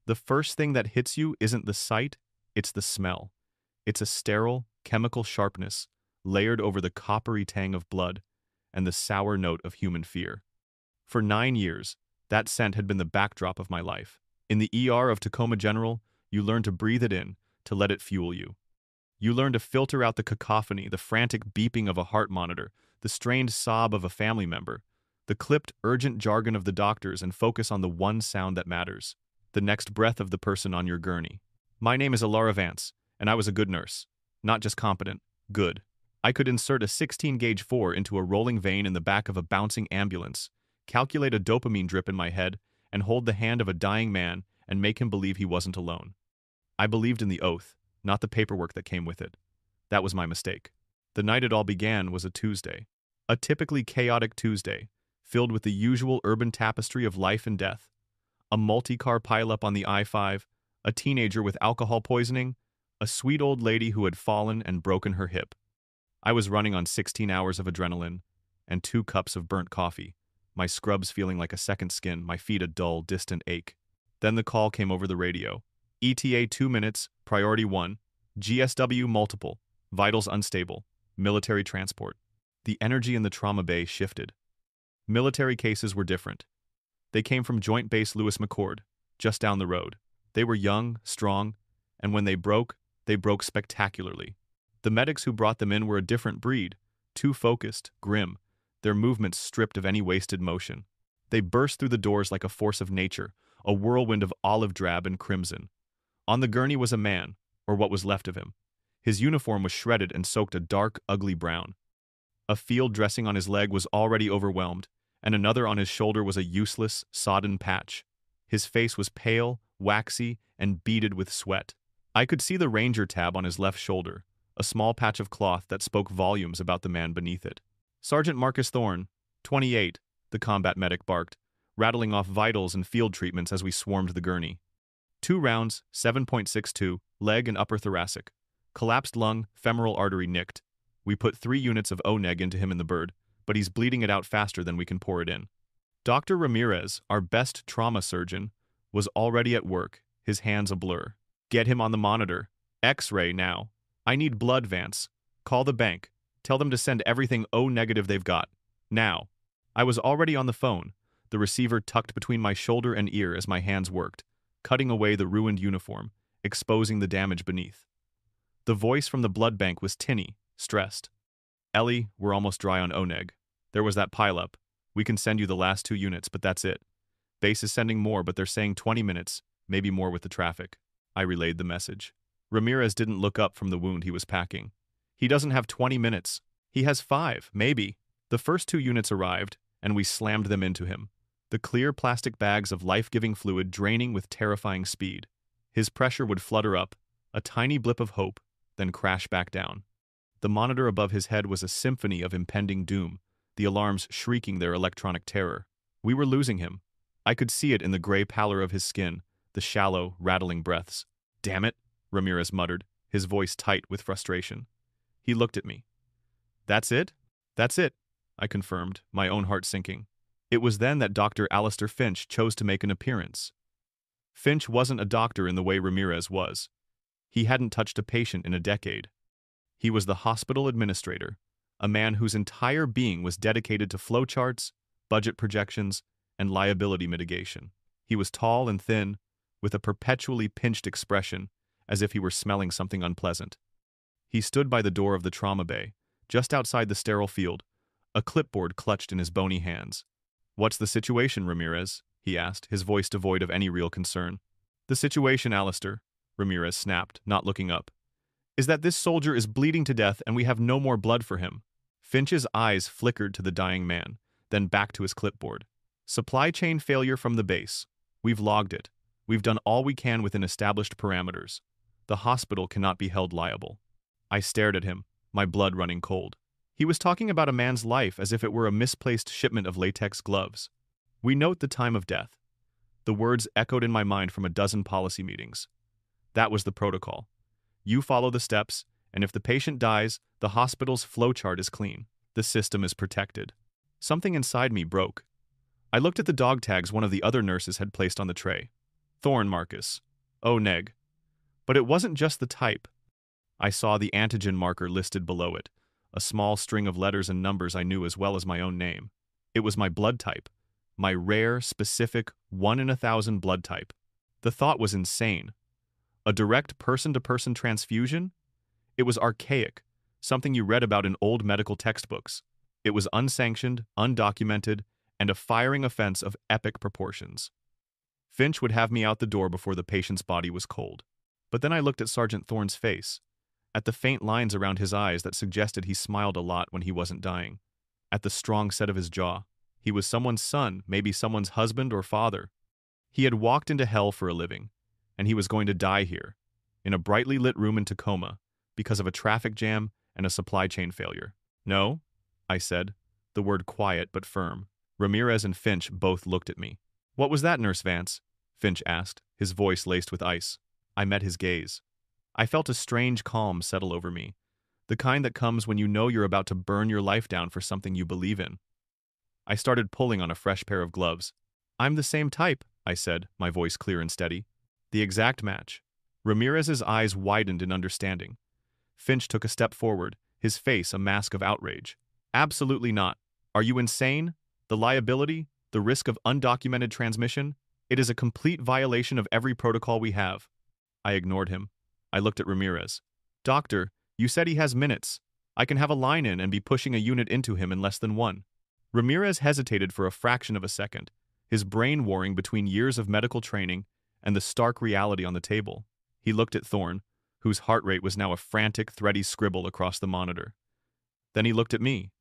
The first thing that hits you isn't the sight, it's the smell. It's a sterile, chemical sharpness layered over the coppery tang of blood and the sour note of human fear. For 9 years, that scent had been the backdrop of my life. In the ER of Tacoma General, you learn to breathe it in, to let it fuel you. You learn to filter out the cacophony, the frantic beeping of a heart monitor, the strained sob of a family member, the clipped, urgent jargon of the doctors, and focus on the one sound that matters, the next breath of the person on your gurney. My name is Alara Vance, and I was a good nurse. Not just competent, good. I could insert a 16-gauge 4 into a rolling vein in the back of a bouncing ambulance, calculate a dopamine drip in my head, and hold the hand of a dying man and make him believe he wasn't alone. I believed in the oath, not the paperwork that came with it. That was my mistake. The night it all began was a Tuesday. A typically chaotic Tuesday, filled with the usual urban tapestry of life and death. A multi-car pileup on the I-5, a teenager with alcohol poisoning, a sweet old lady who had fallen and broken her hip. I was running on 16 hours of adrenaline and 2 cups of burnt coffee, my scrubs feeling like a second skin, my feet a dull, distant ache. Then the call came over the radio. ETA 2 minutes, priority 1, GSW multiple, vitals unstable, military transport. The energy in the trauma bay shifted. Military cases were different. They came from Joint Base Lewis McChord, just down the road. They were young, strong, and when they broke spectacularly. The medics who brought them in were a different breed, too focused, grim, their movements stripped of any wasted motion. They burst through the doors like a force of nature, a whirlwind of olive drab and crimson. On the gurney was a man, or what was left of him. His uniform was shredded and soaked a dark, ugly brown. A field dressing on his leg was already overwhelmed, and another on his shoulder was a useless, sodden patch. His face was pale, waxy, and beaded with sweat. I could see the Ranger tab on his left shoulder, a small patch of cloth that spoke volumes about the man beneath it. Sergeant Marcus Thorne, 28, the combat medic barked, rattling off vitals and field treatments as we swarmed the gurney. 2 rounds, 7.62, leg and upper thoracic. Collapsed lung, femoral artery nicked. We put 3 units of O-neg into him in the bird, but he's bleeding it out faster than we can pour it in. Dr. Ramirez, our best trauma surgeon, was already at work, his hands a blur. Get him on the monitor. X-ray now. I need blood, Vance. Call the bank. Tell them to send everything O-negative they've got. Now. I was already on the phone, the receiver tucked between my shoulder and ear as my hands worked, cutting away the ruined uniform, exposing the damage beneath. The voice from the blood bank was tinny, stressed. Ellie, we're almost dry on O-neg. There was that pileup. We can send you the last 2 units, but that's it. Base is sending more, but they're saying 20 minutes, maybe more with the traffic. I relayed the message. Ramirez didn't look up from the wound he was packing. He doesn't have 20 minutes. He has 5, maybe. The first 2 units arrived, and we slammed them into him. The clear plastic bags of life-giving fluid draining with terrifying speed. His pressure would flutter up, a tiny blip of hope, then crash back down. The monitor above his head was a symphony of impending doom, the alarms shrieking their electronic terror. We were losing him. I could see it in the gray pallor of his skin, the shallow, rattling breaths. "Damn it," Ramirez muttered, his voice tight with frustration. He looked at me. "That's it?" "That's it," I confirmed, my own heart sinking. It was then that Dr. Alistair Finch chose to make an appearance. Finch wasn't a doctor in the way Ramirez was. He hadn't touched a patient in a decade. He was the hospital administrator, a man whose entire being was dedicated to flowcharts, budget projections, and liability mitigation. He was tall and thin, with a perpetually pinched expression, as if he were smelling something unpleasant. He stood by the door of the trauma bay, just outside the sterile field, a clipboard clutched in his bony hands. "What's the situation, Ramirez?" he asked, his voice devoid of any real concern. "The situation, Alistair," Ramirez snapped, not looking up, "is that this soldier is bleeding to death and we have no more blood for him." Finch's eyes flickered to the dying man, then back to his clipboard. "Supply chain failure from the base. We've logged it. We've done all we can within established parameters. The hospital cannot be held liable." I stared at him, my blood running cold. He was talking about a man's life as if it were a misplaced shipment of latex gloves. "We note the time of death." The words echoed in my mind from a dozen policy meetings. That was the protocol. You follow the steps, and if the patient dies, the hospital's flowchart is clean. The system is protected. Something inside me broke. I looked at the dog tags one of the other nurses had placed on the tray. Thorn, Marcus. Oh, neg. But it wasn't just the type. I saw the antigen marker listed below it, a small string of letters and numbers I knew as well as my own name. It was my blood type, my rare, specific, 1 in 1,000 blood type. The thought was insane. A direct person-to-person transfusion? It was archaic, something you read about in old medical textbooks. It was unsanctioned, undocumented, and a firing offense of epic proportions. Finch would have me out the door before the patient's body was cold. But then I looked at Sergeant Thorne's face, at the faint lines around his eyes that suggested he smiled a lot when he wasn't dying, at the strong set of his jaw. He was someone's son, maybe someone's husband or father. He had walked into hell for a living, and he was going to die here, in a brightly lit room in Tacoma, because of a traffic jam and a supply chain failure. No, I said, the word quiet but firm. Ramirez and Finch both looked at me. What was that, Nurse Vance? Finch asked, his voice laced with ice. I met his gaze. I felt a strange calm settle over me, the kind that comes when you know you're about to burn your life down for something you believe in. I started pulling on a fresh pair of gloves. I'm the same type, I said, my voice clear and steady. The exact match. Ramirez's eyes widened in understanding. Finch took a step forward, his face a mask of outrage. Absolutely not. Are you insane? The liability, the risk of undocumented transmission? It is a complete violation of every protocol we have. I ignored him. I looked at Ramirez. Doctor, you said he has minutes. I can have a line in and be pushing a unit into him in less than one. Ramirez hesitated for a fraction of a second, his brain warring between years of medical training and the stark reality on the table. He looked at Thorne, whose heart rate was now a frantic, thready scribble across the monitor. Then he looked at me.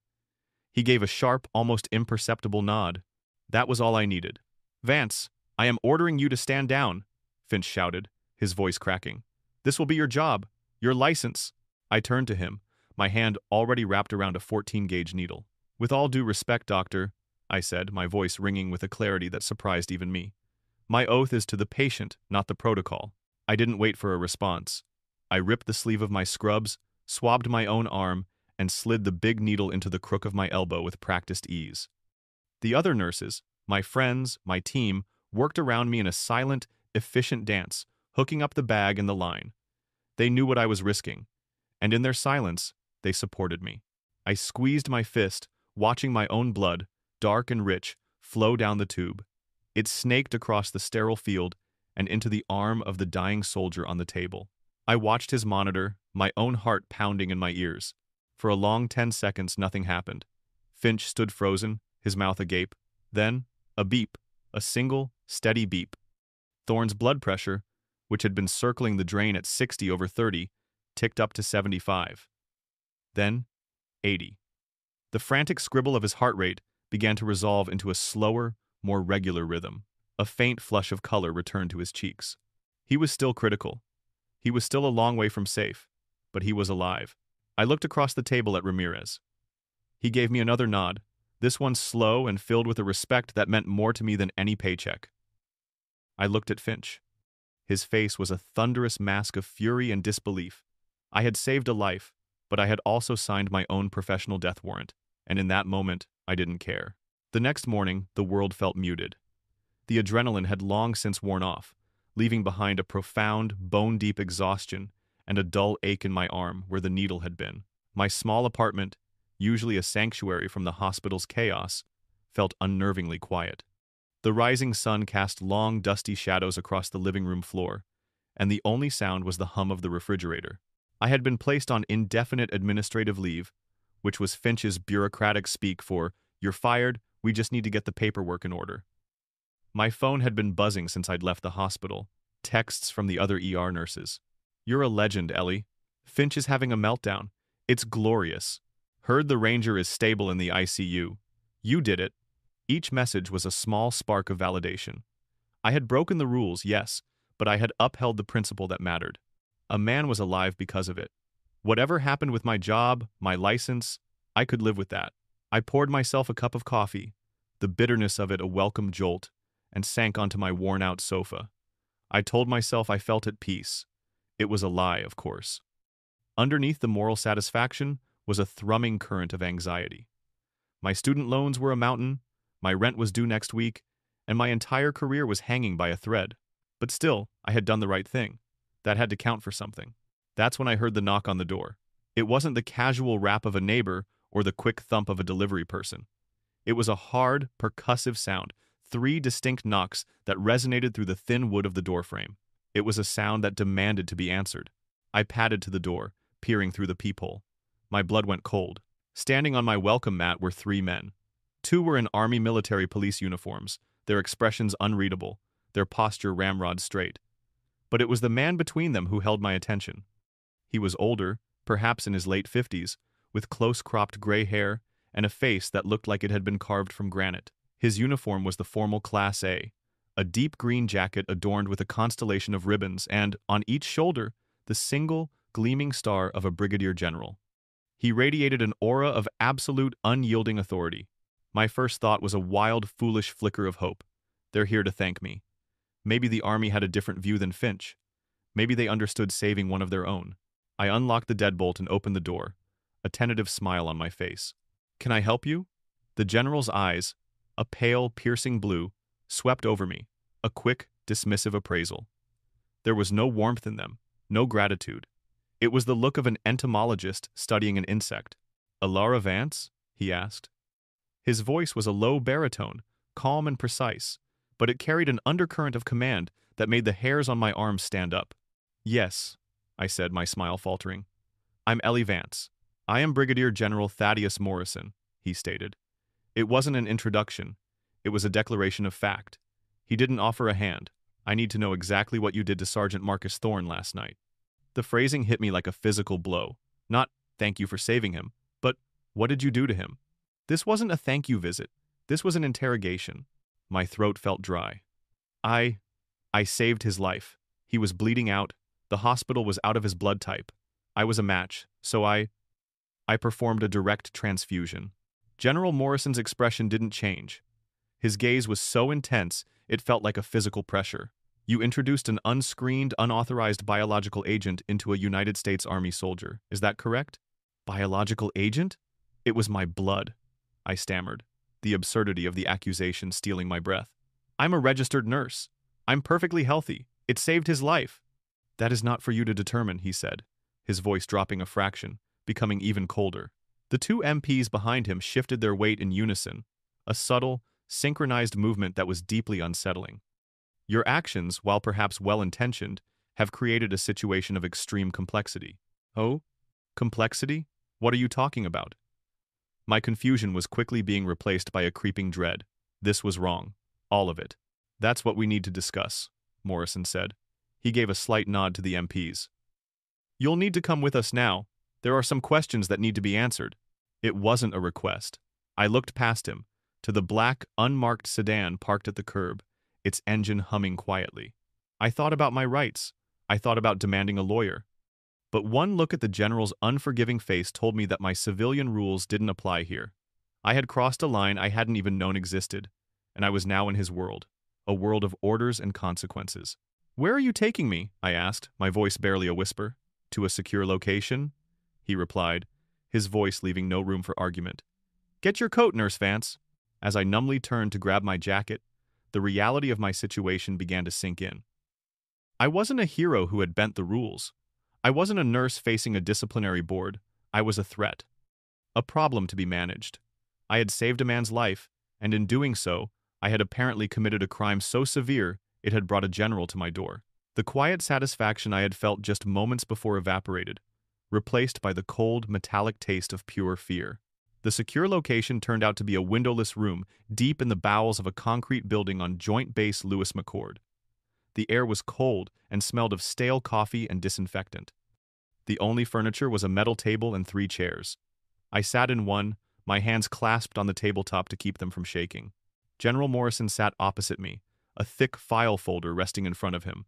He gave a sharp, almost imperceptible nod. That was all I needed. Vance, I am ordering you to stand down, Finch shouted, his voice cracking. This will be your job, your license. I turned to him, my hand already wrapped around a 14-gauge needle. With all due respect, Doctor, I said, my voice ringing with a clarity that surprised even me. My oath is to the patient, not the protocol. I didn't wait for a response. I ripped the sleeve of my scrubs, swabbed my own arm, and slid the big needle into the crook of my elbow with practiced ease. The other nurses, my friends, my team, worked around me in a silent, efficient dance, hooking up the bag and the line. They knew what I was risking, and in their silence, they supported me. I squeezed my fist, watching my own blood, dark and rich, flow down the tube. It snaked across the sterile field and into the arm of the dying soldier on the table. I watched his monitor, my own heart pounding in my ears. For a long 10 seconds, nothing happened. Finch stood frozen, his mouth agape. Then, a beep, a single, steady beep. Thorne's blood pressure, which had been circling the drain at 60/30, ticked up to 75. Then, 80. The frantic scribble of his heart rate began to resolve into a slower, more regular rhythm. A faint flush of color returned to his cheeks. He was still critical. He was still a long way from safe, but he was alive. I looked across the table at Ramirez. He gave me another nod, this one slow and filled with a respect that meant more to me than any paycheck. I looked at Finch. His face was a thunderous mask of fury and disbelief. I had saved a life, but I had also signed my own professional death warrant, and in that moment, I didn't care. The next morning, the world felt muted. The adrenaline had long since worn off, leaving behind a profound, bone-deep exhaustion and a dull ache in my arm where the needle had been. My small apartment, usually a sanctuary from the hospital's chaos, felt unnervingly quiet. The rising sun cast long, dusty shadows across the living room floor, and the only sound was the hum of the refrigerator. I had been placed on indefinite administrative leave, which was Finch's bureaucratic speak for, "You're fired, we just need to get the paperwork in order." My phone had been buzzing since I'd left the hospital, texts from the other ER nurses. "You're a legend, Ellie. Finch is having a meltdown. It's glorious. Heard the Ranger is stable in the ICU. You did it." Each message was a small spark of validation. I had broken the rules, yes, but I had upheld the principle that mattered. A man was alive because of it. Whatever happened with my job, my license, I could live with that. I poured myself a cup of coffee, the bitterness of it a welcome jolt, and sank onto my worn-out sofa. I told myself I felt at peace. It was a lie, of course. Underneath the moral satisfaction was a thrumming current of anxiety. My student loans were a mountain, my rent was due next week, and my entire career was hanging by a thread. But still, I had done the right thing. That had to count for something. That's when I heard the knock on the door. It wasn't the casual rap of a neighbor or the quick thump of a delivery person. It was a hard, percussive sound, 3 distinct knocks that resonated through the thin wood of the doorframe. It was a sound that demanded to be answered. I padded to the door, peering through the peephole. My blood went cold. Standing on my welcome mat were 3 men. 2 were in Army military police uniforms, their expressions unreadable, their posture ramrod straight. But it was the man between them who held my attention. He was older, perhaps in his late 50s, with close-cropped gray hair and a face that looked like it had been carved from granite. His uniform was the formal Class A deep green jacket adorned with a constellation of ribbons and, on each shoulder, the single, gleaming star of a brigadier general. He radiated an aura of absolute, unyielding authority. My first thought was a wild, foolish flicker of hope. They're here to thank me. Maybe the army had a different view than Finch. Maybe they understood saving one of their own. I unlocked the deadbolt and opened the door, a tentative smile on my face. "Can I help you?" The general's eyes, a pale, piercing blue, swept over me, a quick, dismissive appraisal. There was no warmth in them, no gratitude. It was the look of an entomologist studying an insect. "Alara Vance?" he asked. His voice was a low baritone, calm and precise, but it carried an undercurrent of command that made the hairs on my arms stand up. "Yes," I said, my smile faltering. "I'm Ellie Vance. I am Brigadier General Thaddeus Morrison," he stated. It wasn't an introduction. It was a declaration of fact. He didn't offer a hand. "I need to know exactly what you did to Sergeant Marcus Thorne last night." The phrasing hit me like a physical blow. Not, "Thank you for saving him," but, "What did you do to him?" This wasn't a thank you visit. This was an interrogation. My throat felt dry. I saved his life. He was bleeding out. The hospital was out of his blood type. I was a match, so I performed a direct transfusion. General Morrison's expression didn't change. His gaze was so intense, it felt like a physical pressure. "You introduced an unscreened, unauthorized biological agent into a United States Army soldier. Is that correct?" "Biological agent?" "It was my blood," I stammered, the absurdity of the accusation stealing my breath. "I'm a registered nurse. I'm perfectly healthy. It saved his life." "That is not for you to determine," he said, his voice dropping a fraction, becoming even colder. The 2 MPs behind him shifted their weight in unison, a subtle, synchronized movement that was deeply unsettling. "Your actions, while perhaps well-intentioned, have created a situation of extreme complexity." "Oh? Complexity? What are you talking about?" My confusion was quickly being replaced by a creeping dread. This was wrong. All of it. "That's what we need to discuss," Morrison said. He gave a slight nod to the MPs. "You'll need to come with us now. There are some questions that need to be answered." It wasn't a request. I looked past him, to the black, unmarked sedan parked at the curb, its engine humming quietly. I thought about my rights. I thought about demanding a lawyer. But one look at the general's unforgiving face told me that my civilian rules didn't apply here. I had crossed a line I hadn't even known existed, and I was now in his world, a world of orders and consequences. "Where are you taking me?" I asked, my voice barely a whisper. "To a secure location?" he replied, his voice leaving no room for argument. "Get your coat, Nurse Vance." As I numbly turned to grab my jacket, the reality of my situation began to sink in. I wasn't a hero who had bent the rules. I wasn't a nurse facing a disciplinary board. I was a threat. A problem to be managed. I had saved a man's life, and in doing so, I had apparently committed a crime so severe it had brought a general to my door. The quiet satisfaction I had felt just moments before evaporated, replaced by the cold, metallic taste of pure fear. The secure location turned out to be a windowless room deep in the bowels of a concrete building on Joint Base Lewis McChord. The air was cold and smelled of stale coffee and disinfectant. The only furniture was a metal table and 3 chairs. I sat in one, my hands clasped on the tabletop to keep them from shaking. General Morrison sat opposite me, a thick file folder resting in front of him.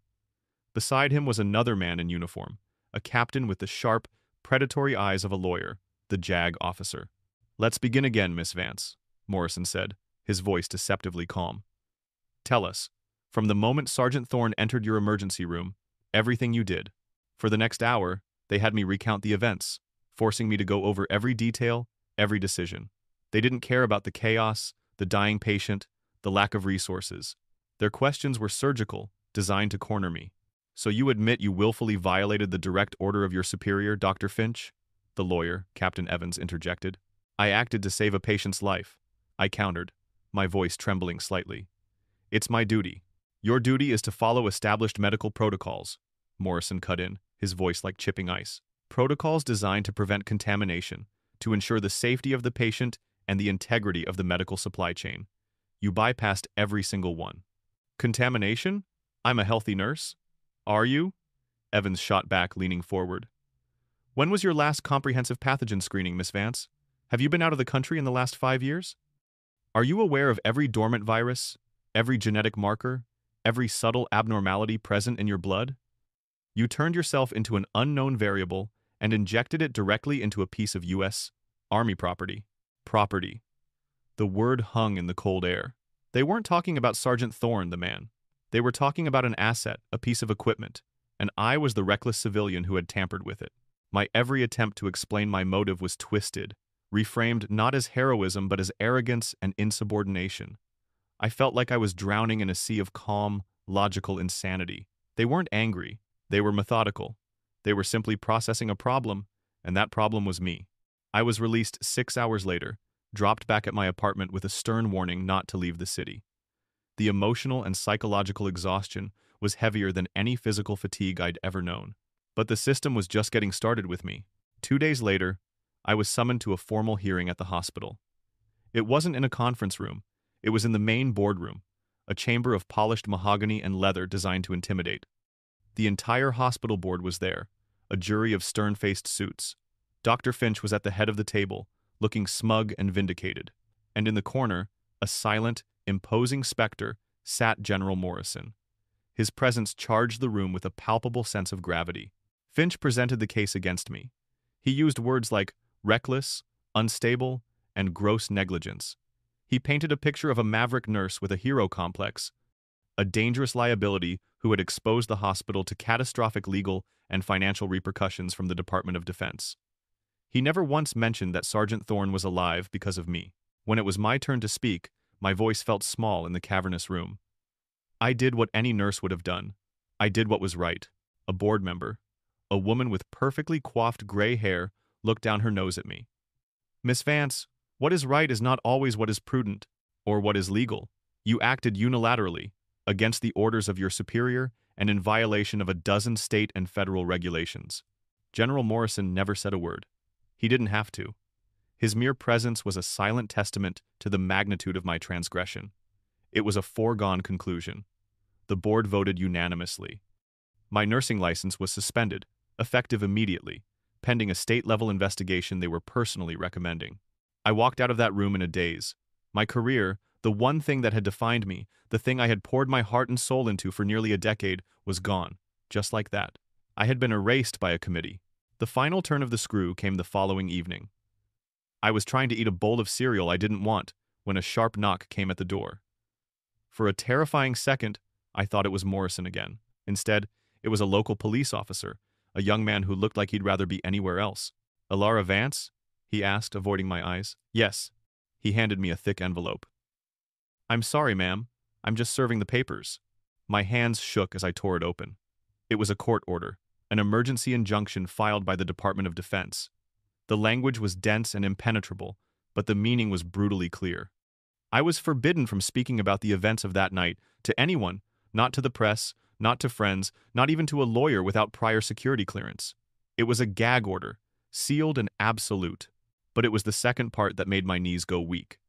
Beside him was another man in uniform, a captain with the sharp, predatory eyes of a lawyer, the JAG officer. "Let's begin again, Miss Vance," Morrison said, his voice deceptively calm. "Tell us, from the moment Sergeant Thorne entered your emergency room, everything you did." For the next hour, they had me recount the events, forcing me to go over every detail, every decision. They didn't care about the chaos, the dying patient, the lack of resources. Their questions were surgical, designed to corner me. "So you admit you willfully violated the direct order of your superior, Dr. Finch?" The lawyer, Captain Evans, interjected. "I acted to save a patient's life," I countered, my voice trembling slightly. "It's my duty." "Your duty is to follow established medical protocols," Morrison cut in, his voice like chipping ice. "Protocols designed to prevent contamination, to ensure the safety of the patient and the integrity of the medical supply chain. You bypassed every single one." "Contamination? I'm a healthy nurse." "Are you?" Evans shot back, leaning forward. "When was your last comprehensive pathogen screening, Miss Vance? Have you been out of the country in the last 5 years? Are you aware of every dormant virus, every genetic marker, every subtle abnormality present in your blood? You turned yourself into an unknown variable and injected it directly into a piece of U.S. Army property. Property. The word hung in the cold air. They weren't talking about Sergeant Thorne, the man. They were talking about an asset, a piece of equipment, and I was the reckless civilian who had tampered with it. My every attempt to explain my motive was twisted, reframed not as heroism but as arrogance and insubordination. I felt like I was drowning in a sea of calm, logical insanity. They weren't angry. They were methodical. They were simply processing a problem, and that problem was me. I was released 6 hours later, dropped back at my apartment with a stern warning not to leave the city. The emotional and psychological exhaustion was heavier than any physical fatigue I'd ever known. But the system was just getting started with me. 2 days later, I was summoned to a formal hearing at the hospital. It wasn't in a conference room. It was in the main boardroom, a chamber of polished mahogany and leather designed to intimidate. The entire hospital board was there, a jury of stern-faced suits. Dr. Finch was at the head of the table, looking smug and vindicated. And in the corner, a silent, imposing specter, sat General Morrison. His presence charged the room with a palpable sense of gravity. Finch presented the case against me. He used words like reckless, unstable, and gross negligence. He painted a picture of a maverick nurse with a hero complex, a dangerous liability who had exposed the hospital to catastrophic legal and financial repercussions from the Department of Defense. He never once mentioned that Sergeant Thorne was alive because of me. When it was my turn to speak, my voice felt small in the cavernous room. I did what any nurse would have done. I did what was right. A board member, a woman with perfectly coiffed gray hair, looked down her nose at me. "Miss Vance, what is right is not always what is prudent, or what is legal. You acted unilaterally, against the orders of your superior, and in violation of a dozen state and federal regulations." General Morrison never said a word. He didn't have to. His mere presence was a silent testament to the magnitude of my transgression. It was a foregone conclusion. The board voted unanimously. My nursing license was suspended, effective immediately, pending a state-level investigation they were personally recommending. I walked out of that room in a daze. My career, the one thing that had defined me, the thing I had poured my heart and soul into for nearly a decade, was gone, just like that. I had been erased by a committee. The final turn of the screw came the following evening. I was trying to eat a bowl of cereal I didn't want when a sharp knock came at the door. For a terrifying second, I thought it was Morrison again. Instead, it was a local police officer, a young man who looked like he'd rather be anywhere else. "Alara Vance?" he asked, avoiding my eyes. "Yes." He handed me a thick envelope. "I'm sorry, ma'am. I'm just serving the papers." My hands shook as I tore it open. It was a court order, an emergency injunction filed by the Department of Defense. The language was dense and impenetrable, but the meaning was brutally clear. I was forbidden from speaking about the events of that night to anyone, not to the press, not to friends, not even to a lawyer without prior security clearance. It was a gag order, sealed and absolute, but it was the second part that made my knees go weak.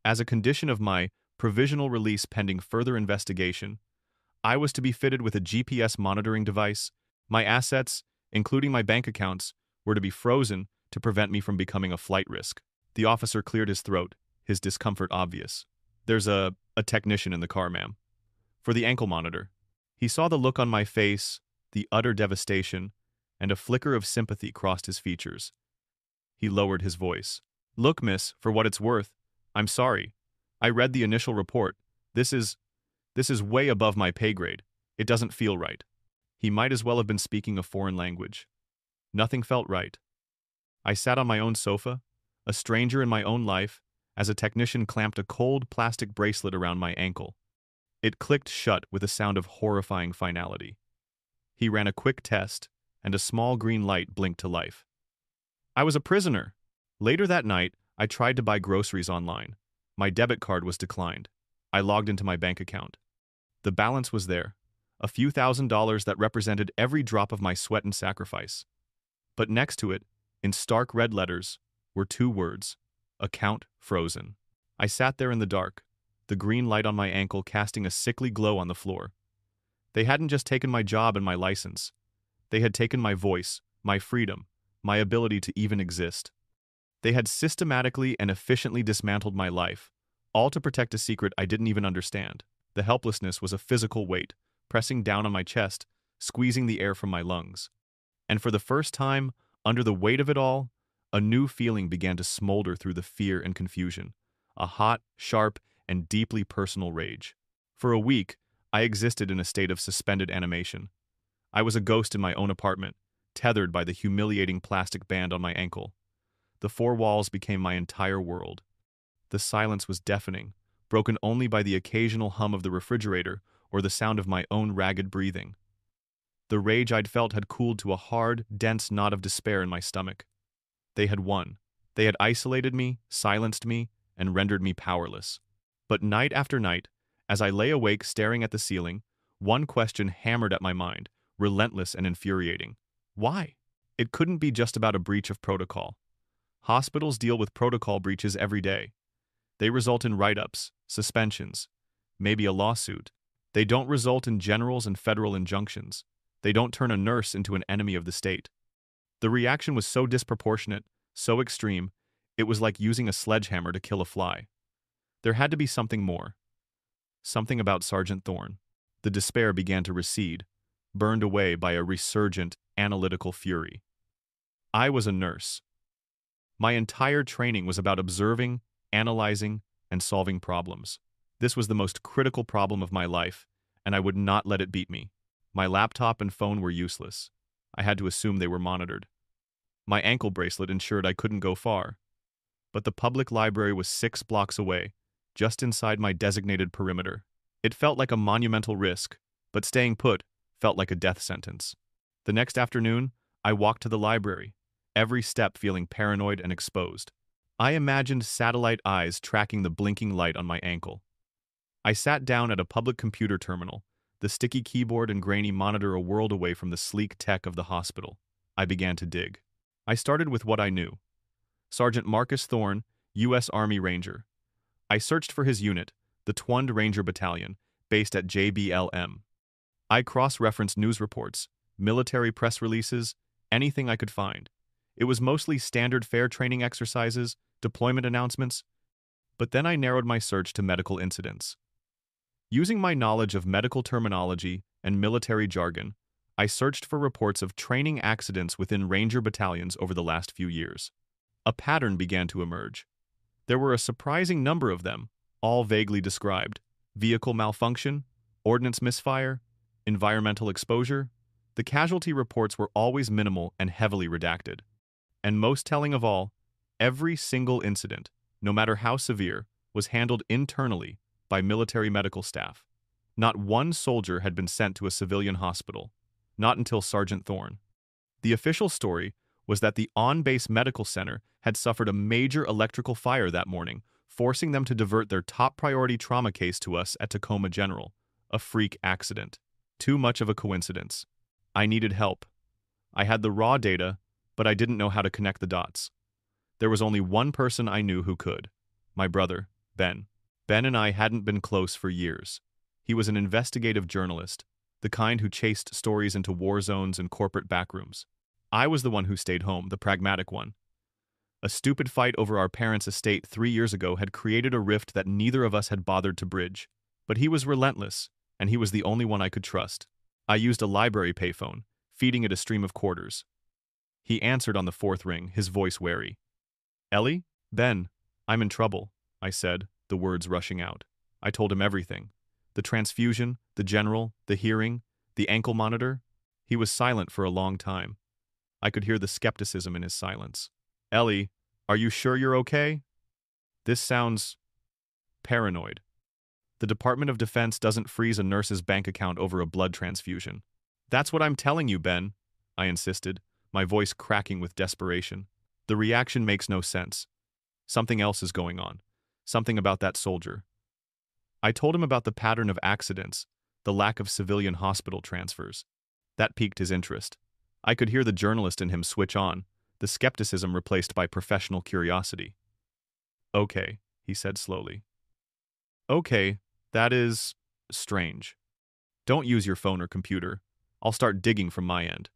As a condition of my provisional release pending further investigation, I was to be fitted with a GPS monitoring device. My assets, including my bank accounts, were to be frozen to prevent me from becoming a flight risk. The officer cleared his throat, his discomfort obvious. "There's a technician in the car, ma'am. For the ankle monitor." He saw the look on my face, the utter devastation, and a flicker of sympathy crossed his features. He lowered his voice. "Look, miss, for what it's worth, I'm sorry. I read the initial report. This is way above my pay grade. It doesn't feel right." He might as well have been speaking a foreign language. Nothing felt right. I sat on my own sofa, a stranger in my own life, as a technician clamped a cold plastic bracelet around my ankle. It clicked shut with a sound of horrifying finality. He ran a quick test, and a small green light blinked to life. I was a prisoner. Later that night, I tried to buy groceries online. My debit card was declined. I logged into my bank account. The balance was there, a few $1,000s that represented every drop of my sweat and sacrifice. But next to it, in stark red letters, were two words: account frozen. I sat there in the dark, the green light on my ankle casting a sickly glow on the floor. They hadn't just taken my job and my license. They had taken my voice, my freedom, my ability to even exist. They had systematically and efficiently dismantled my life, all to protect a secret I didn't even understand. The helplessness was a physical weight, pressing down on my chest, squeezing the air from my lungs. And for the first time, under the weight of it all, a new feeling began to smolder through the fear and confusion, a hot, sharp, and deeply personal rage. For a week, I existed in a state of suspended animation. I was a ghost in my own apartment, tethered by the humiliating plastic band on my ankle. The four walls became my entire world. The silence was deafening, broken only by the occasional hum of the refrigerator or the sound of my own ragged breathing. The rage I'd felt had cooled to a hard, dense knot of despair in my stomach. They had won. They had isolated me, silenced me, and rendered me powerless. But night after night, as I lay awake staring at the ceiling, one question hammered at my mind, relentless and infuriating. Why? It couldn't be just about a breach of protocol. Hospitals deal with protocol breaches every day. They result in write-ups, suspensions, maybe a lawsuit. They don't result in generals and federal injunctions. They don't turn a nurse into an enemy of the state. The reaction was so disproportionate, so extreme, it was like using a sledgehammer to kill a fly. There had to be something more. Something about Sergeant Thorne. The despair began to recede, burned away by a resurgent, analytical fury. I was a nurse. My entire training was about observing, analyzing, and solving problems. This was the most critical problem of my life, and I would not let it beat me. My laptop and phone were useless. I had to assume they were monitored. My ankle bracelet ensured I couldn't go far. But the public library was 6 blocks away, just inside my designated perimeter. It felt like a monumental risk, but staying put felt like a death sentence. The next afternoon, I walked to the library, every step feeling paranoid and exposed. I imagined satellite eyes tracking the blinking light on my ankle. I sat down at a public computer terminal, the sticky keyboard and grainy monitor a world away from the sleek tech of the hospital. I began to dig. I started with what I knew. Sergeant Marcus Thorne, U.S. Army Ranger. I searched for his unit, the Twund Ranger Battalion, based at JBLM. I cross-referenced news reports, military press releases, anything I could find. It was mostly standard fare training exercises, deployment announcements, but then I narrowed my search to medical incidents. Using my knowledge of medical terminology and military jargon, I searched for reports of training accidents within Ranger battalions over the last few years. A pattern began to emerge. There were a surprising number of them, all vaguely described: vehicle malfunction, ordnance misfire, environmental exposure. The casualty reports were always minimal and heavily redacted. And most telling of all, every single incident, no matter how severe, was handled internally by military medical staff. Not one soldier had been sent to a civilian hospital, not until Sergeant Thorne. The official story was that the on-base medical center had suffered a major electrical fire that morning, forcing them to divert their top priority trauma case to us at Tacoma General. A freak accident. Too much of a coincidence. I needed help. I had the raw data, but I didn't know how to connect the dots. There was only one person I knew who could. My brother, Ben. Ben and I hadn't been close for years. He was an investigative journalist, the kind who chased stories into war zones and corporate backrooms. I was the one who stayed home, the pragmatic one. A stupid fight over our parents' estate 3 years ago had created a rift that neither of us had bothered to bridge. But he was relentless, and he was the only one I could trust. I used a library payphone, feeding it a stream of quarters. He answered on the 4th ring, his voice wary. "Ellie? Ben, I'm in trouble," I said, the words rushing out. I told him everything. The transfusion, the general, the hearing, the ankle monitor. He was silent for a long time. I could hear the skepticism in his silence. "Ellie, are you sure you're okay?" "This sounds paranoid." The Department of Defense doesn't freeze a nurse's bank account over a blood transfusion. That's what I'm telling you, Ben, I insisted, my voice cracking with desperation. The reaction makes no sense. Something else is going on. Something about that soldier. I told him about the pattern of accidents, the lack of civilian hospital transfers. That piqued his interest. I could hear the journalist in him switch on, the skepticism replaced by professional curiosity. Okay, he said slowly. Okay, that is strange. Don't use your phone or computer. I'll start digging from my end.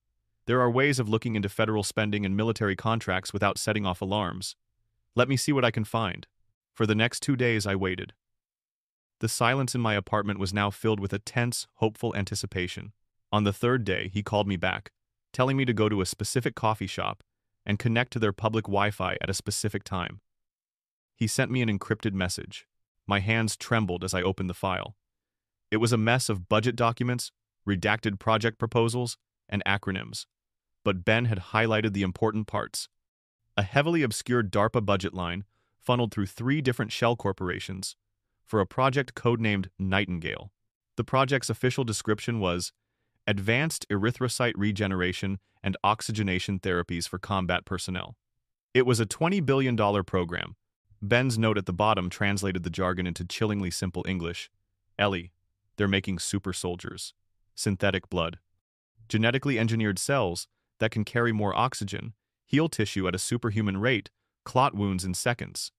There are ways of looking into federal spending and military contracts without setting off alarms. Let me see what I can find. For the next 2 days, I waited. The silence in my apartment was now filled with a tense, hopeful anticipation. On the 3rd day, he called me back, telling me to go to a specific coffee shop and connect to their public Wi-Fi at a specific time. He sent me an encrypted message. My hands trembled as I opened the file. It was a mess of budget documents, redacted project proposals, and acronyms. But Ben had highlighted the important parts. A heavily obscured DARPA budget line funneled through 3 different shell corporations for a project codenamed Nightingale. The project's official description was Advanced Erythrocyte Regeneration and Oxygenation Therapies for Combat Personnel. It was a $20 billion program. Ben's note at the bottom translated the jargon into chillingly simple English. Ellie, they're making super soldiers. Synthetic blood. Genetically engineered cells that can carry more oxygen, heal tissue at a superhuman rate, clot wounds in seconds.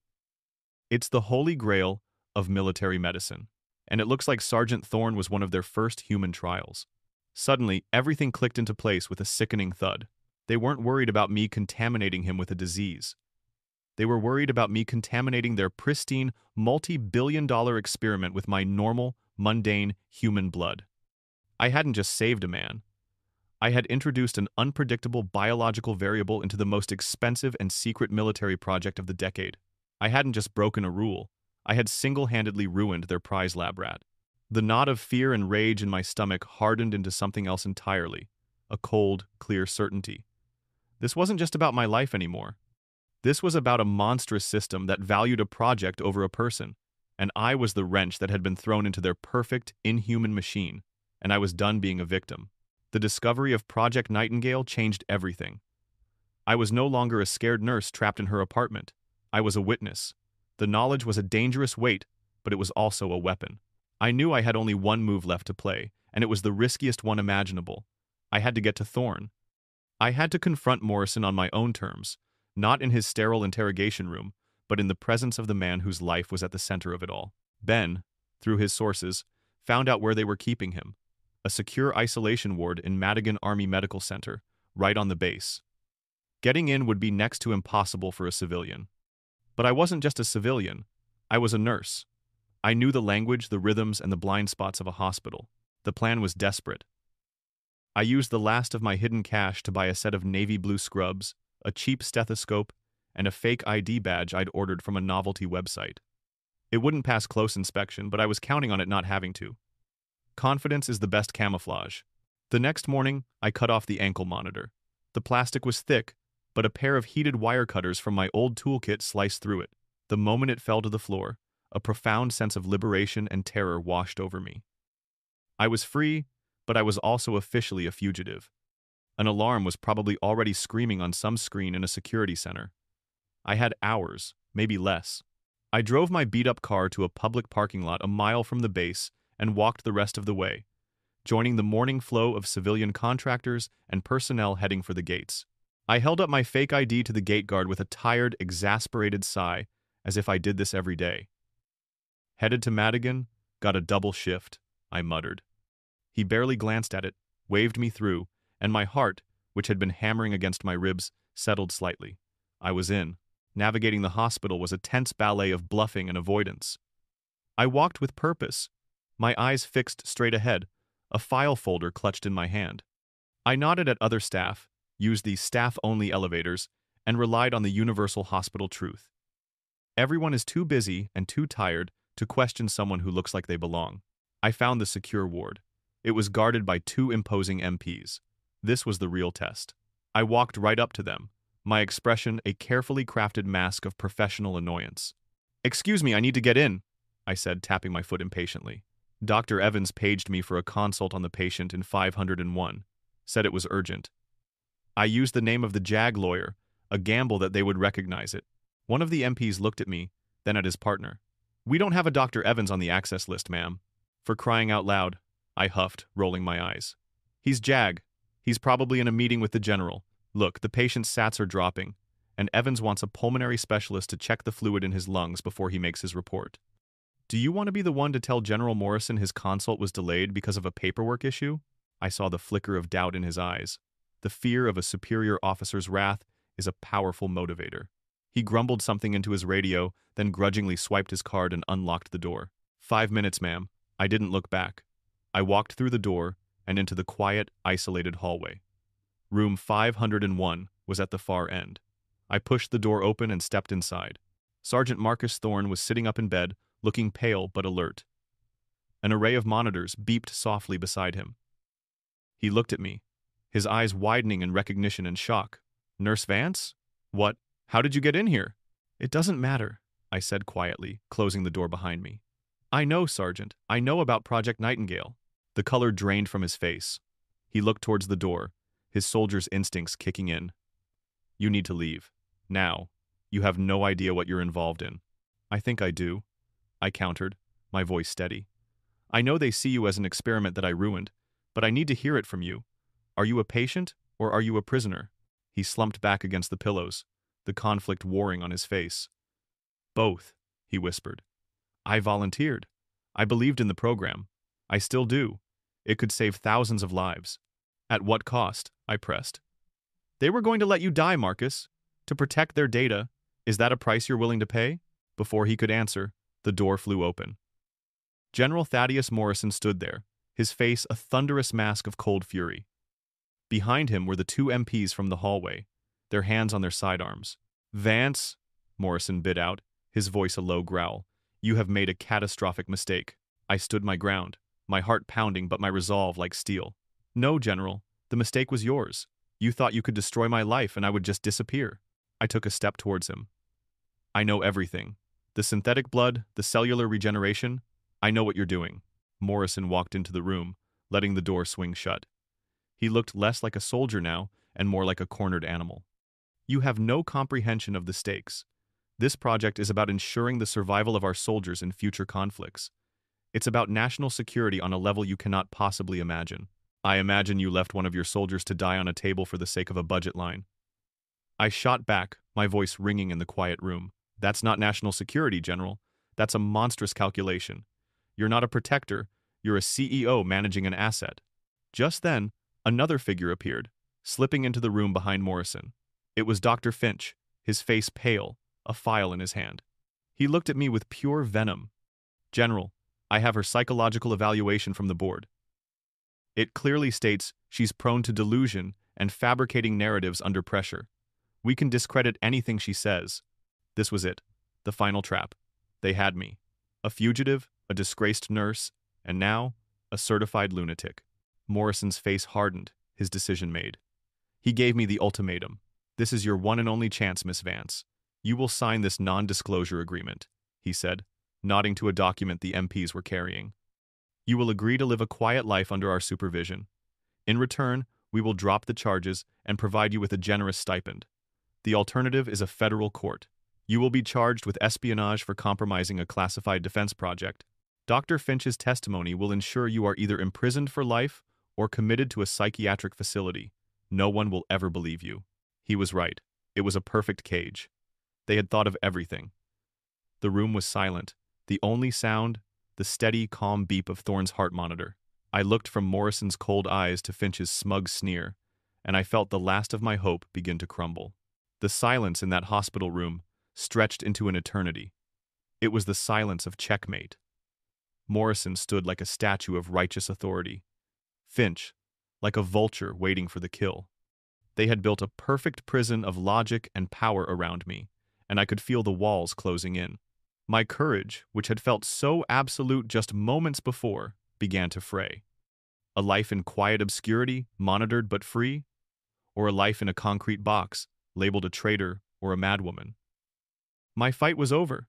It's the holy grail of military medicine, and it looks like Sergeant Thorne was one of their first human trials. Suddenly, everything clicked into place with a sickening thud. They weren't worried about me contaminating him with a disease. They were worried about me contaminating their pristine, multi-billion-dollar experiment with my normal, mundane human blood. I hadn't just saved a man. I had introduced an unpredictable biological variable into the most expensive and secret military project of the decade. I hadn't just broken a rule. I had single-handedly ruined their prize lab rat. The knot of fear and rage in my stomach hardened into something else entirely, a cold, clear certainty. This wasn't just about my life anymore. This was about a monstrous system that valued a project over a person, and I was the wrench that had been thrown into their perfect, inhuman machine, and I was done being a victim. The discovery of Project Nightingale changed everything. I was no longer a scared nurse trapped in her apartment. I was a witness. The knowledge was a dangerous weight, but it was also a weapon. I knew I had only one move left to play, and it was the riskiest one imaginable. I had to get to Thorne. I had to confront Morrison on my own terms, not in his sterile interrogation room, but in the presence of the man whose life was at the center of it all. Ben, through his sources, found out where they were keeping him. A secure isolation ward in Madigan Army Medical Center, right on the base. Getting in would be next to impossible for a civilian. But I wasn't just a civilian. I was a nurse. I knew the language, the rhythms, and the blind spots of a hospital. The plan was desperate. I used the last of my hidden cash to buy a set of navy blue scrubs, a cheap stethoscope, and a fake ID badge I'd ordered from a novelty website. It wouldn't pass close inspection, but I was counting on it not having to. Confidence is the best camouflage. The next morning, I cut off the ankle monitor. The plastic was thick, but a pair of heated wire cutters from my old toolkit sliced through it. The moment it fell to the floor, a profound sense of liberation and terror washed over me. I was free, but I was also officially a fugitive. An alarm was probably already screaming on some screen in a security center. I had hours, maybe less. I drove my beat-up car to a public parking lot a mile from the base and walked the rest of the way, joining the morning flow of civilian contractors and personnel heading for the gates. I held up my fake ID to the gate guard with a tired, exasperated sigh, as if I did this every day. Headed to Madigan, got a double shift, I muttered. He barely glanced at it, waved me through, and my heart, which had been hammering against my ribs, settled slightly. I was in. Navigating the hospital was a tense ballet of bluffing and avoidance. I walked with purpose, my eyes fixed straight ahead, a file folder clutched in my hand. I nodded at other staff, used the staff-only elevators, and relied on the universal hospital truth. Everyone is too busy and too tired to question someone who looks like they belong. I found the secure ward. It was guarded by 2 imposing MPs. This was the real test. I walked right up to them, my expression a carefully crafted mask of professional annoyance. "Excuse me, I need to get in," I said, tapping my foot impatiently. Dr. Evans paged me for a consult on the patient in 501, said it was urgent. I used the name of the JAG lawyer, a gamble that they would recognize it. One of the MPs looked at me, then at his partner. We don't have a Dr. Evans on the access list, ma'am. For crying out loud, I huffed, rolling my eyes. He's JAG. He's probably in a meeting with the general. Look, the patient's SATs are dropping, and Evans wants a pulmonary specialist to check the fluid in his lungs before he makes his report. Do you want to be the one to tell General Morrison his consult was delayed because of a paperwork issue? I saw the flicker of doubt in his eyes. The fear of a superior officer's wrath is a powerful motivator. He grumbled something into his radio, then grudgingly swiped his card and unlocked the door. 5 minutes, ma'am. I didn't look back. I walked through the door and into the quiet, isolated hallway. Room 501 was at the far end. I pushed the door open and stepped inside. Sergeant Marcus Thorne was sitting up in bed, looking pale but alert. An array of monitors beeped softly beside him. He looked at me, his eyes widening in recognition and shock. Nurse Vance? What? How did you get in here? It doesn't matter, I said quietly, closing the door behind me. I know, Sergeant. I know about Project Nightingale. The color drained from his face. He looked towards the door, his soldier's instincts kicking in. You need to leave. Now. You have no idea what you're involved in. I think I do, I countered, my voice steady. I know they see you as an experiment that I ruined, but I need to hear it from you. Are you a patient, or are you a prisoner? He slumped back against the pillows, the conflict warring on his face. Both, he whispered. I volunteered. I believed in the program. I still do. It could save thousands of lives. At what cost? I pressed. They were going to let you die, Marcus. To protect their data. Is that a price you're willing to pay? Before he could answer, the door flew open. General Thaddeus Morrison stood there, his face a thunderous mask of cold fury. Behind him were the 2 MPs from the hallway, their hands on their sidearms. Vance, Morrison bit out, his voice a low growl. You have made a catastrophic mistake. I stood my ground, my heart pounding but my resolve like steel. No, General, the mistake was yours. You thought you could destroy my life and I would just disappear. I took a step towards him. I know everything. The synthetic blood, the cellular regeneration. I know what you're doing. Morrison walked into the room, letting the door swing shut. He looked less like a soldier now and more like a cornered animal. You have no comprehension of the stakes. This project is about ensuring the survival of our soldiers in future conflicts. It's about national security on a level you cannot possibly imagine. I imagine you left one of your soldiers to die on a table for the sake of a budget line. I shot back, my voice ringing in the quiet room. That's not national security, General. That's a monstrous calculation. You're not a protector, you're a CEO managing an asset. Just then, another figure appeared, slipping into the room behind Morrison. It was Dr. Finch, his face pale, a file in his hand. He looked at me with pure venom. General, I have her psychological evaluation from the board. It clearly states she's prone to delusion and fabricating narratives under pressure. We can discredit anything she says. This was it, the final trap. They had me. A fugitive, a disgraced nurse, and now, a certified lunatic. Morrison's face hardened, his decision made. He gave me the ultimatum. This is your one and only chance, Miss Vance. You will sign this non-disclosure agreement, he said, nodding to a document the MPs were carrying. You will agree to live a quiet life under our supervision. In return, we will drop the charges and provide you with a generous stipend. The alternative is a federal court. You will be charged with espionage for compromising a classified defense project. Dr. Finch's testimony will ensure you are either imprisoned for life or committed to a psychiatric facility. No one will ever believe you. He was right. It was a perfect cage. They had thought of everything. The room was silent. The only sound, the steady, calm beep of Thorne's heart monitor. I looked from Morrison's cold eyes to Finch's smug sneer, and I felt the last of my hope begin to crumble. The silence in that hospital room stretched into an eternity. It was the silence of checkmate. Morrison stood like a statue of righteous authority. Finch, like a vulture waiting for the kill. They had built a perfect prison of logic and power around me, and I could feel the walls closing in. My courage, which had felt so absolute just moments before, began to fray. A life in quiet obscurity, monitored but free? Or a life in a concrete box, labeled a traitor or a madwoman? My fight was over.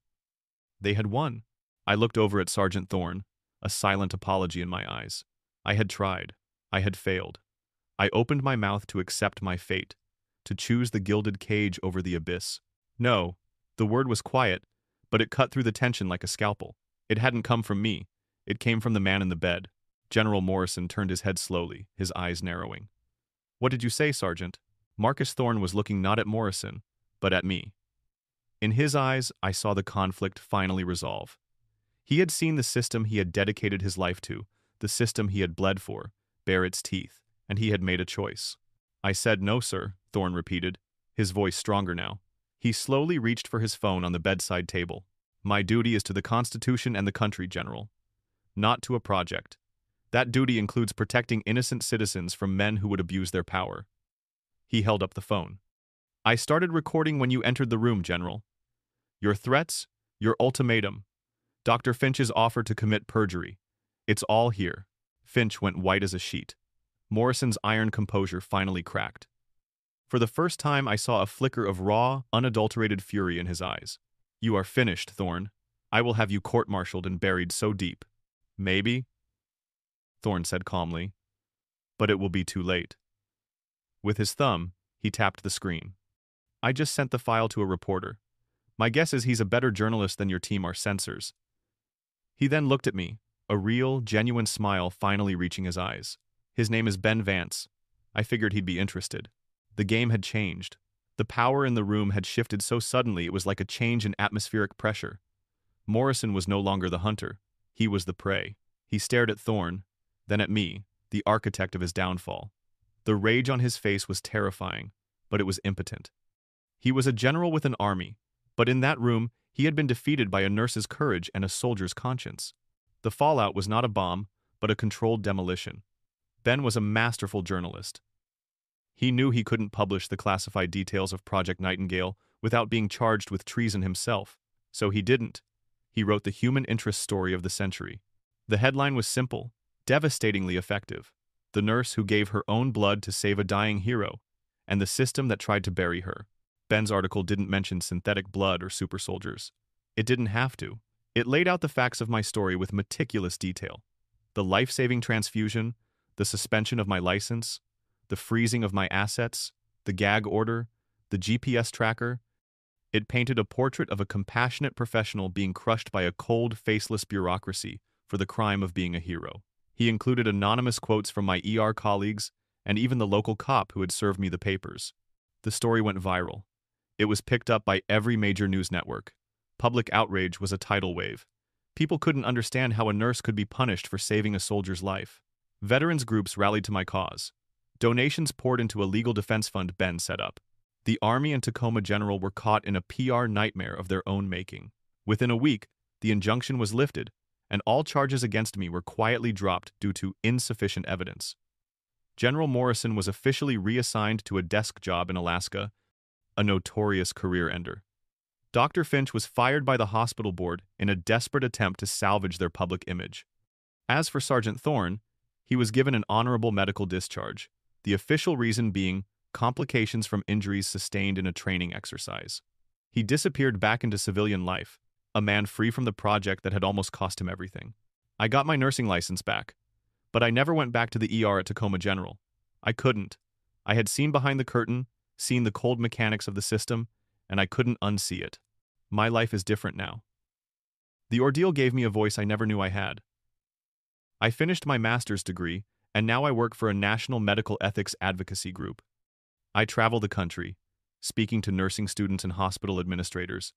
They had won. I looked over at Sergeant Thorne, a silent apology in my eyes. I had tried. I had failed. I opened my mouth to accept my fate, to choose the gilded cage over the abyss. No, the word was quiet, but it cut through the tension like a scalpel. It hadn't come from me. It came from the man in the bed. General Morrison turned his head slowly, his eyes narrowing. "What did you say, Sergeant?" Marcus Thorne was looking not at Morrison, but at me. In his eyes, I saw the conflict finally resolve. He had seen the system he had dedicated his life to, the system he had bled for, bare its teeth, and he had made a choice. "I said no, sir," Thorne repeated, his voice stronger now. He slowly reached for his phone on the bedside table. "My duty is to the Constitution and the country, General. Not to a project. That duty includes protecting innocent citizens from men who would abuse their power." He held up the phone. "I started recording when you entered the room, General. Your threats, your ultimatum, Dr. Finch's offer to commit perjury. It's all here." Finch went white as a sheet. Morrison's iron composure finally cracked. For the first time, I saw a flicker of raw, unadulterated fury in his eyes. "You are finished, Thorne. I will have you court-martialed and buried so deep." "Maybe," Thorne said calmly, "but it will be too late." With his thumb, he tapped the screen. "I just sent the file to a reporter. My guess is he's a better journalist than your team are censors." He then looked at me, a real, genuine smile finally reaching his eyes. "His name is Ben Vance." I figured he'd be interested. The game had changed. The power in the room had shifted so suddenly it was like a change in atmospheric pressure. Morrison was no longer the hunter. He was the prey. He stared at Thorne, then at me, the architect of his downfall. The rage on his face was terrifying, but it was impotent. He was a general with an army, but in that room, he had been defeated by a nurse's courage and a soldier's conscience. The fallout was not a bomb, but a controlled demolition. Ben was a masterful journalist. He knew he couldn't publish the classified details of Project Nightingale without being charged with treason himself, so he didn't. He wrote the human interest story of the century. The headline was simple, devastatingly effective. The nurse who gave her own blood to save a dying hero, and the system that tried to bury her. Ben's article didn't mention synthetic blood or super soldiers. It didn't have to. It laid out the facts of my story with meticulous detail. The life-saving transfusion, the suspension of my license, the freezing of my assets, the gag order, the GPS tracker. It painted a portrait of a compassionate professional being crushed by a cold, faceless bureaucracy for the crime of being a hero. He included anonymous quotes from my ER colleagues and even the local cop who had served me the papers. The story went viral. It was picked up by every major news network. Public outrage was a tidal wave. People couldn't understand how a nurse could be punished for saving a soldier's life. Veterans groups rallied to my cause. Donations poured into a legal defense fund Ben set up. The Army and Tacoma General were caught in a PR nightmare of their own making. Within a week, the injunction was lifted, and all charges against me were quietly dropped due to insufficient evidence. General Morrison was officially reassigned to a desk job in Alaska, a notorious career ender. Dr. Finch was fired by the hospital board in a desperate attempt to salvage their public image. As for Sergeant Thorne, he was given an honorable medical discharge, the official reason being complications from injuries sustained in a training exercise. He disappeared back into civilian life, a man free from the project that had almost cost him everything. I got my nursing license back, but I never went back to the ER at Tacoma General. I couldn't. I had seen behind the curtain, seen the cold mechanics of the system, and I couldn't unsee it. My life is different now. The ordeal gave me a voice I never knew I had. I finished my master's degree, and now I work for a national medical ethics advocacy group. I travel the country, speaking to nursing students and hospital administrators,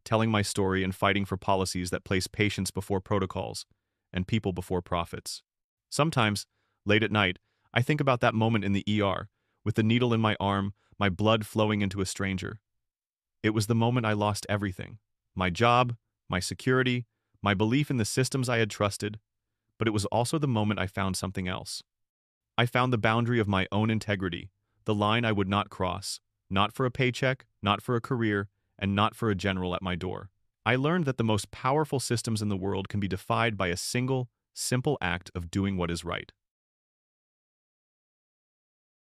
telling my story and fighting for policies that place patients before protocols and people before profits. Sometimes, late at night, I think about that moment in the ER, with the needle in my arm, my blood flowing into a stranger. It was the moment I lost everything. My job, my security, my belief in the systems I had trusted, but it was also the moment I found something else. I found the boundary of my own integrity, the line I would not cross, not for a paycheck, not for a career, and not for a general at my door. I learned that the most powerful systems in the world can be defied by a single, simple act of doing what is right.